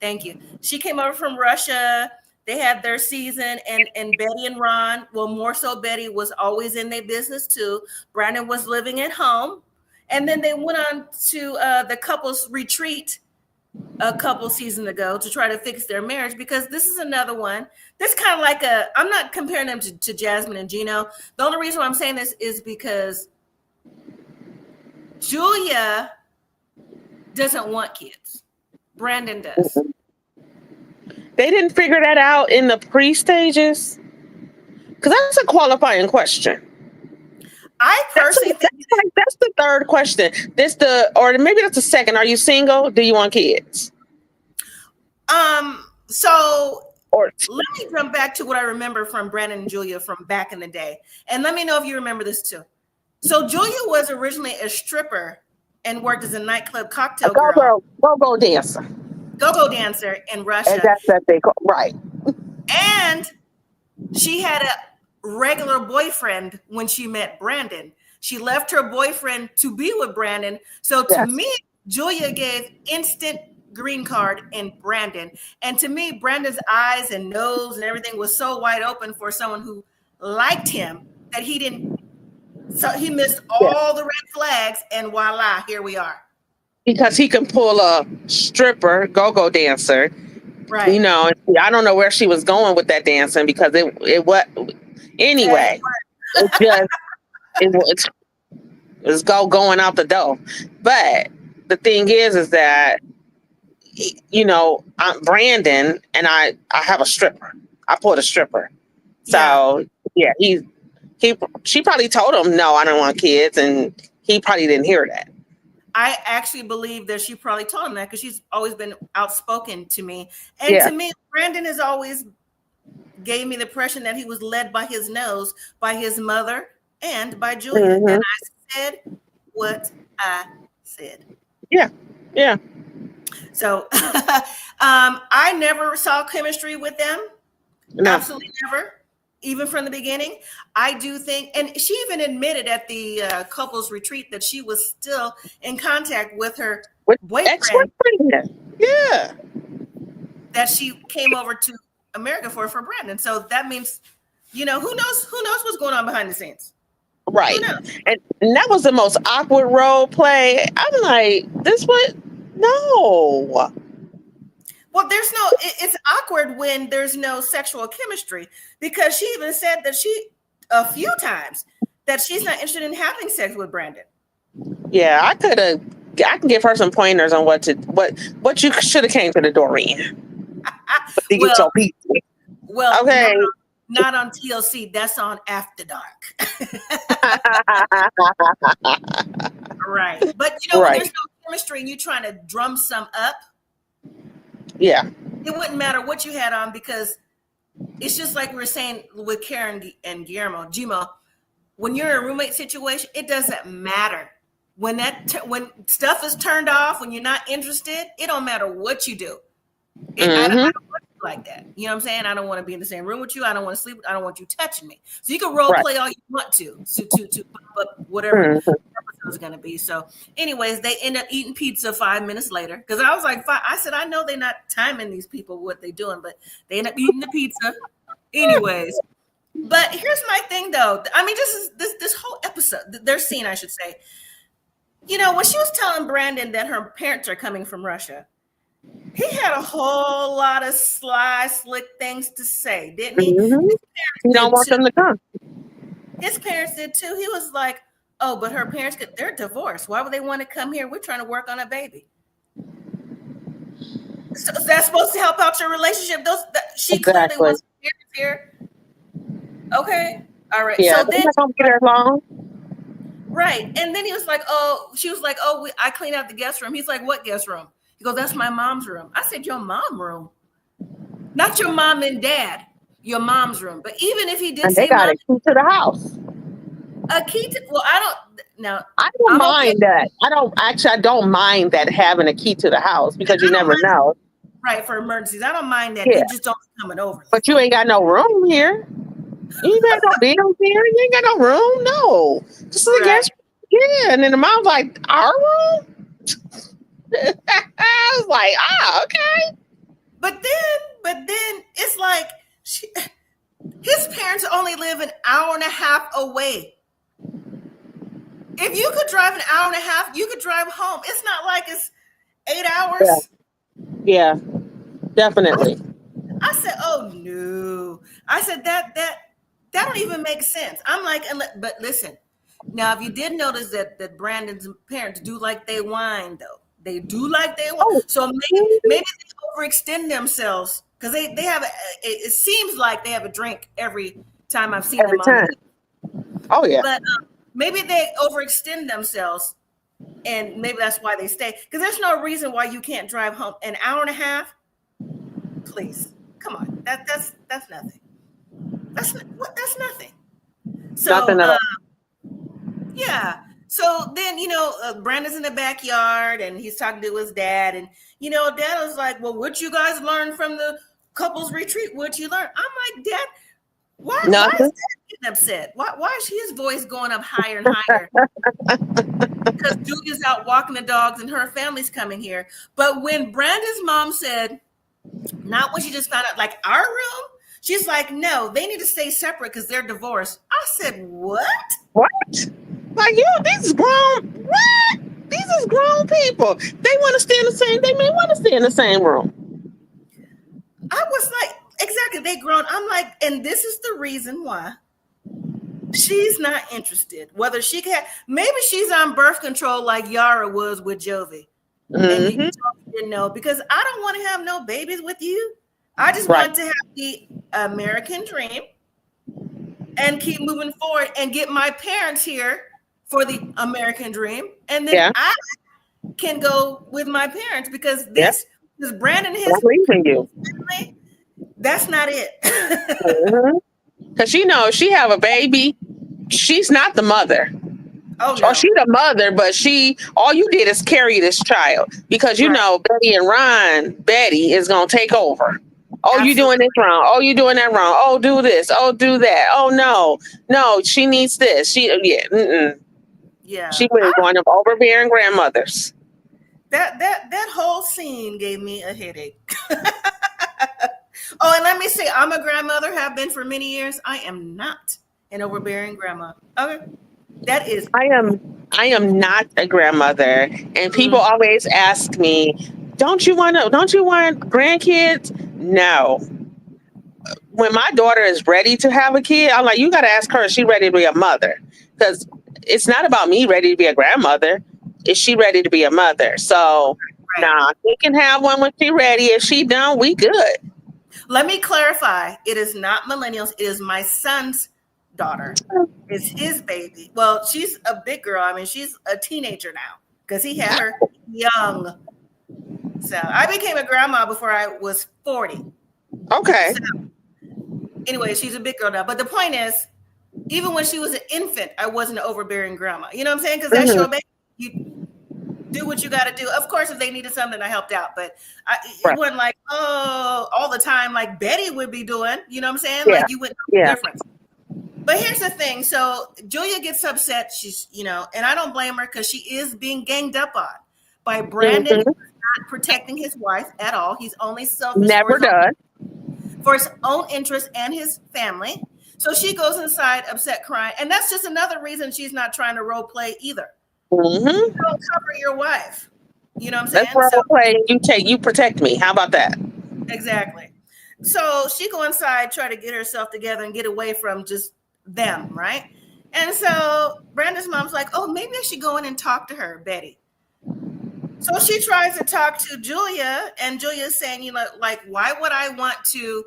Thank you. She came over from Russia. They had their season, and Betty and Ron, well, more so Betty was always in their business too. Brandon was living at home. And then they went on to the couples retreat a couple seasons ago to try to fix their marriage, because this is another one. This kind of like I'm not comparing them to Jasmine and Gino. The only reason why I'm saying this is because Julia doesn't want kids. Brandon does. They didn't figure that out in the pre-stages? Because that's a qualifying question. I personally think that's the third question. Or maybe that's the second. Are you single? Do you want kids? So Or let me jump back to what I remember from Brandon and Julia from back in the day. And let me know if you remember this too. So Julia was originally a stripper and worked as a nightclub cocktail girl. Go-go dancer. Go-go dancer in Russia. And that's that they call, right. And she had a regular boyfriend when she met Brandon. She left her boyfriend to be with Brandon. So to me, Julia gave instant green card in Brandon. And to me, Brandon's eyes and nose and everything was so wide open for someone who liked him that he missed all the red flags, and voila, here we are. Because he can pull a stripper, go-go dancer. Right. You know, I don't know where she was going with that dancing, because it was anyway. It was going out the door. But the thing is that, you know, I'm Brandon and I have a stripper. I pulled a stripper. So yeah, she probably told him, no, I don't want kids, and he probably didn't hear that. I actually believe that she probably told him that because she's always been outspoken to me. And to me, Brandon has always gave me the impression that he was led by his nose, by his mother and by Julia. Mm-hmm. And I said what I said. Yeah. Yeah. So I never saw chemistry with them. No. Absolutely never. Even from the beginning, I do think, and she even admitted at the couples retreat that she was still in contact with her boyfriend. Ex-boyfriend. Yeah. That she came over to America for Brandon. So that means, you know, who knows what's going on behind the scenes. Right. And that was the most awkward role play. I'm like, this one, no. Well, it's awkward when there's no sexual chemistry, because she even said that a few times that she's not interested in having sex with Brandon. Yeah, I can give her some pointers on what you should have came to the door in. To get your pizza. Well, okay. Not on TLC. That's on After Dark. Right. But when there's no chemistry and you're trying to drum some up, yeah, it wouldn't matter what you had on, because it's just like we were saying with Karen and Guillermo, Gino, when you're in a roommate situation, it doesn't matter. When stuff is turned off, when you're not interested, it don't matter what you do. I don't want you like that. You know what I'm saying? I don't want to be in the same room with you. I don't want to sleep. I don't want you touching me. So you can role play all you want to pop up whatever the episode is going to be. So anyways, they end up eating pizza 5 minutes later, because I was like, I said, I know they're not timing these people what they're doing, but they end up eating the pizza anyways. But here's my thing, though. I mean, this whole episode, their scene, I should say. When she was telling Brandon that her parents are coming from Russia, he had a whole lot of sly, slick things to say, didn't he? He don't want them to come. His parents did too. He was like, "Oh, but her parents they're divorced. Why would they want to come here? We're trying to work on a baby." So that's supposed to help out your relationship. She clearly wants parents here. Okay, all right. Yeah, so then don't get along. Right, and then he was like, "Oh," she was like, "Oh, I clean out the guest room." He's like, "What guest room?" He goes, "That's my mom's room." I said, "Your mom room, not your mom and dad, your mom's room." But even if he did say, they got a key to the house. A key to, well, I don't mind that. I don't mind that, having a key to the house, because you never know. Right, for emergencies. I don't mind that. Yeah. They just don't be coming over. But you ain't got no room here. You ain't got no bills here. You ain't got no room. No. Just a guest room. Yeah. And then the mom's like, our room? I was like, okay. But then it's like his parents only live an hour and a half away. If you could drive an hour and a half, you could drive home. It's not like it's 8 hours. Yeah, definitely. I said, oh no. I said that don't even make sense. I'm like, but listen, now if you did notice that Brandon's parents do like they wine, though. They do like they wine. So maybe they overextend themselves, because they have it seems like they have a drink every time I've seen them on. Oh yeah. But maybe they overextend themselves, and maybe that's why they stay. Because there's no reason why you can't drive home an hour and a half. Please, come on. That's nothing. That's nothing. So nothing at all. Yeah. So then, Brandon's in the backyard and he's talking to his dad, and dad was like, "Well, what you guys learn from the couples retreat? What you learn?" I'm like, "Dad, why is Dad getting upset? Why is his voice going up higher and higher?" Because Julia's out walking the dogs and her family's coming here. But when Brandon's mom said, not when she just found out, like, our room, she's like, "No, they need to stay separate because they're divorced." I said, "What? What? Like, these is grown. What? These is grown people. They want to stay in the same. They may want to stay in the same room." I was like, exactly. They grown. I'm like, and this is the reason why she's not interested. Whether she can, maybe she's on birth control like Yara was with Jovi. And you didn't know, because I don't want to have no babies with you. I just want to have the American dream and keep moving forward and get my parents here for the American dream. And then I can go with my parents, because this is Brandon, his family. That's not it. Because she have a baby. She's not the mother. Oh, no. Or she the mother, but all you did is carry this child, because Betty and Ron, Betty is gonna take over. Oh, you doing this wrong. Oh, you doing that wrong. Oh, do this. Oh, do that. Oh, no, she needs this. She was one of overbearing grandmothers. That whole scene gave me a headache. Oh, and let me say, I'm a grandmother, have been for many years. I am not an overbearing grandma. Okay. That is. I am not a grandmother, and people always ask me, don't you want grandkids? No. When my daughter is ready to have a kid, I'm like, you got to ask her if she's ready to be a mother. Because it's not about me ready to be a grandmother. Is she ready to be a mother? So, nah, she can have one when she's ready. If she done, we good. Let me clarify. It is not millennials. It is my son's daughter. It's his baby. Well, she's a big girl. I mean, she's a teenager now because he had her young. So I became a grandma before I was 40. Okay. So, anyway, she's a big girl now. But the point is, even when she was an infant, I wasn't an overbearing grandma. You know what I'm saying? Because that's your baby. You do what you got to do. Of course, if they needed something, I helped out. But it wasn't like, oh, all the time like Betty would be doing. You know what I'm saying? Yeah. Like you wouldn't know the difference. But here's the thing. So Julia gets upset. She's, and I don't blame her because she is being ganged up on by Brandon, who's not protecting his wife at all. He's only selfish for his own interest and his family. So she goes inside, upset, crying. And that's just another reason she's not trying to role play either. Don't cover your wife. You know what I'm saying? Let's role play. You protect me. How about that? Exactly. So she go inside, try to get herself together and get away from just them, right? And so Brandon's mom's like, oh, maybe I should go in and talk to her, Betty. So she tries to talk to Julia, and Julia's saying, like, why would I want to,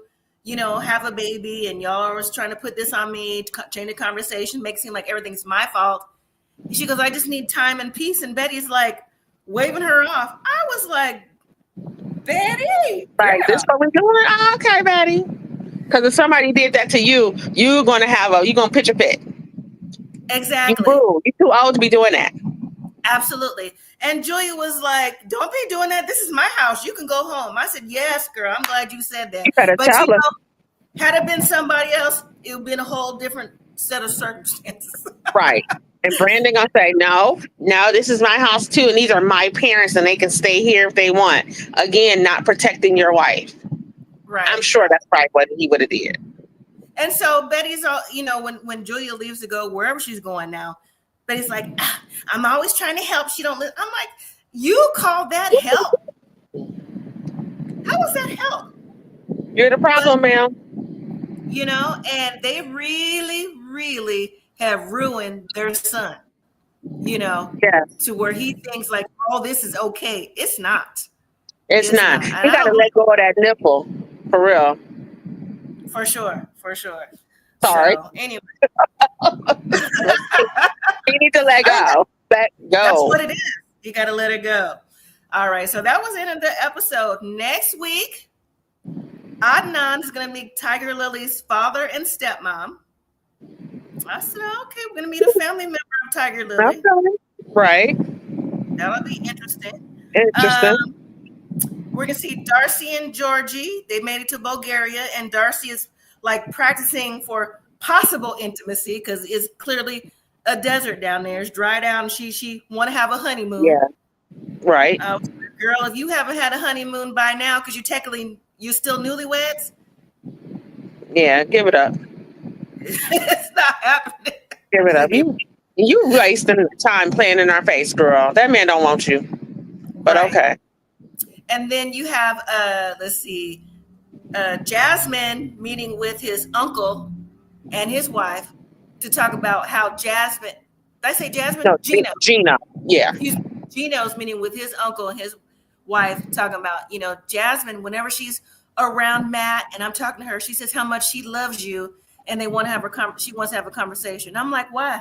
have a baby? And y'all are always trying to put this on me, change the conversation, make it seem like everything's my fault. She goes, I just need time and peace. And Betty's like waving her off. I was like, Betty, like, this what we're doing? Oh, okay, Betty. Because if somebody did that to you, you're gonna pitch a fit. Exactly. You're too old to be doing that. Absolutely. And Julia was like, don't be doing that. This is my house. You can go home. I said, yes, girl. I'm glad you said that. You better tell us. Had it been somebody else, it would have been a whole different set of circumstances. Right. And Brandon gonna say, no, this is my house too. And these are my parents and they can stay here if they want. Again, not protecting your wife. Right. I'm sure that's probably what he would have did. And so Betty's all, when Julia leaves to go wherever she's going now, Betty's like, I'm always trying to help. She don't live. I'm like, you call that help? How is that help? You're the problem, ma'am. And they really, really have ruined their son, to where he thinks like, oh, this is okay. It's not. It's not. You got to let go of that nipple. For real. For sure. Sorry. So, anyway. You need to let go. Let go. That's what it is. You got to let it go. All right. So that was the end of the episode. Next week, Adnan is going to meet Tigerlilly's father and stepmom. I said, okay, we're going to meet a family member of Tigerlilly. Okay. Right. That'll be interesting. We're going to see Darcey and Georgi. They made it to Bulgaria, and Darcey is like practicing for possible intimacy because it's clearly a desert down there. It's dried out, and she want to have a honeymoon. Yeah. Right. Girl, if you haven't had a honeymoon by now, because you're still newlyweds. Yeah, give it up. It's not happening. Give it up. You wasting time playing in our face, girl. That man don't want you. But right. Okay. And then you have Jasmine meeting with his uncle and his wife to talk about how Jasmine. Did I say Jasmine? No, Gino. Yeah. Gino's meeting with his uncle and his wife talking about, Jasmine, whenever she's around Matt and I'm talking to her, she says how much she loves you and she wants to have a conversation. I'm like, why?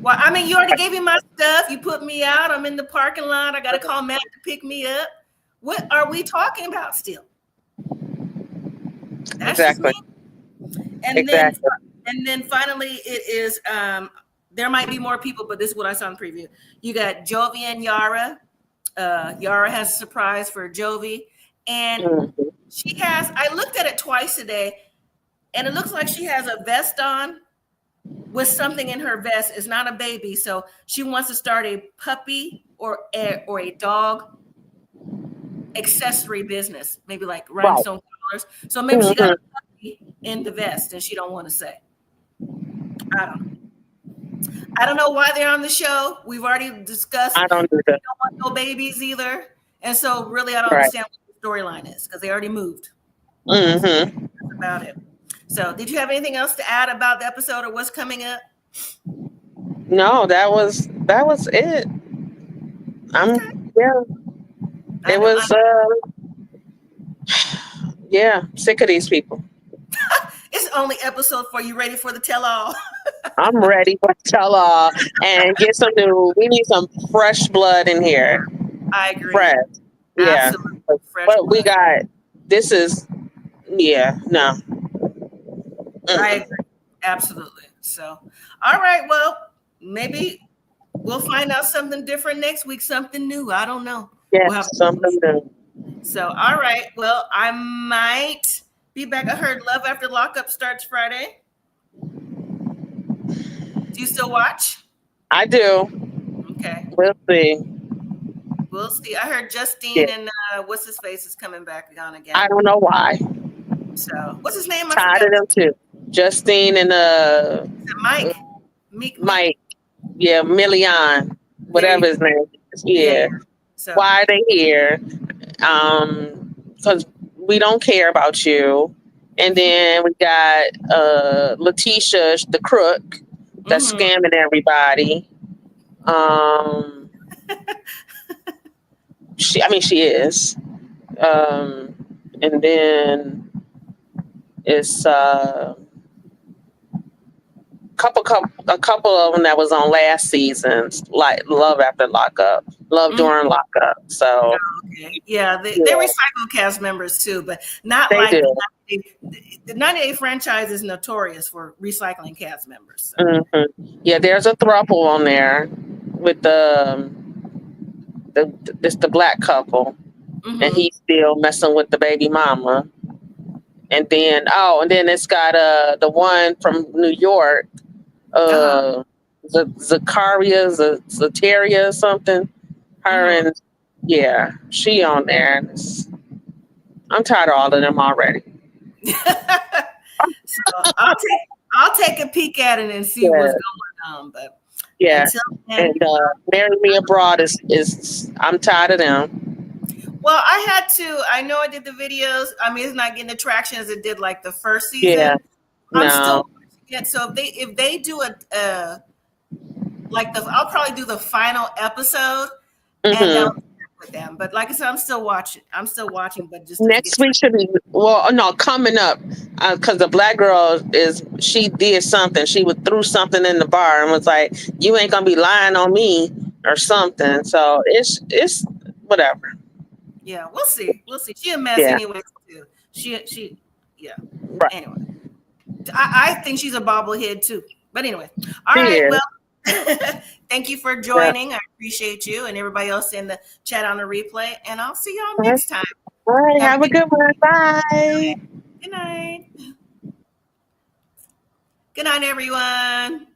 Well, I mean, you already gave me my stuff. You put me out. I'm in the parking lot. I got to call Matt to pick me up. What are we talking about still? That's exactly. And then finally it is, there might be more people, but this is what I saw in the preview. You got Jovi and Yara. Yara has a surprise for Jovi. And I looked at it twice today, and it looks like she has a vest on with something in her vest. It's not a baby. So she wants to start a puppy or a dog accessory business, maybe like rhinestone collars. So maybe she got a puppy in the vest and she don't want to say. I don't know why they're on the show. We've already discussed. I don't do that. They don't want no babies either. And so really, I don't Right. understand what the storyline is because they already moved. Mm-hmm. That's about it. So did you have anything else to add about the episode or what's coming up? No, that was it. Okay. Yeah. I It know. was yeah, sick of these people. It's only episode 4. You ready for the tell-all? I'm ready for tell all and get some new. We need some fresh blood in here. I agree. Fresh. Yeah. Absolutely. Fresh But we blood. got this is no. I Mm-mm. agree. Absolutely. So, all right. Well, maybe we'll find out something different next week, something new. I don't know. Yeah, We'll have something new. So, all right. Well, I might be back. I heard Love After Lockup starts Friday. Do you still watch? I do. Okay. We'll see. We'll see. I heard Justine Yeah. and what's his face is coming back on again. I don't know why. So, what's his name? I Tired forgot. of them too. Justine and Is it Mike? Meek. Mike. Yeah, Million. Whatever his name is. Yeah. So, Why are they here? Because we don't care about you. And then we got Letitia, the crook, that's scamming everybody. She is. And then it's a couple of them that was on last season's, like Love After Lockup, Love During Lockup. So okay. Yeah, they recycle cast members too, but not they like do. the 98 franchise is notorious for recycling cast members. So. Mm-hmm. Yeah, there's a throuple on there with the black couple, and he's still messing with the baby mama. And then it's got the one from New York, Zakaria or something. Her and she on there. And I'm tired of all of them already. So I'll take a peek at it and see what's going on. But until then, and Marry Me Abroad is I'm tired of them. Well, I know I did the videos. I mean, it's not getting the traction as it did like the first season. Yeah. I'm still watching it. So if they do I'll probably do the final episode and they'll with them. But like I said, I'm still watching. But just next week should be coming up because the black girl she did something. She threw something in the bar and was like, "You ain't gonna be lying on me" or something. So it's whatever. Yeah, we'll see. She a mess anyway too. She Right. Anyway, I think she's a bobblehead too. But anyway, all right. Well, thank you for joining. Yeah. I appreciate you and everybody else in the chat on the replay. And I'll see y'all next time. All right. Have a good one. Bye. Good night. Good night, everyone.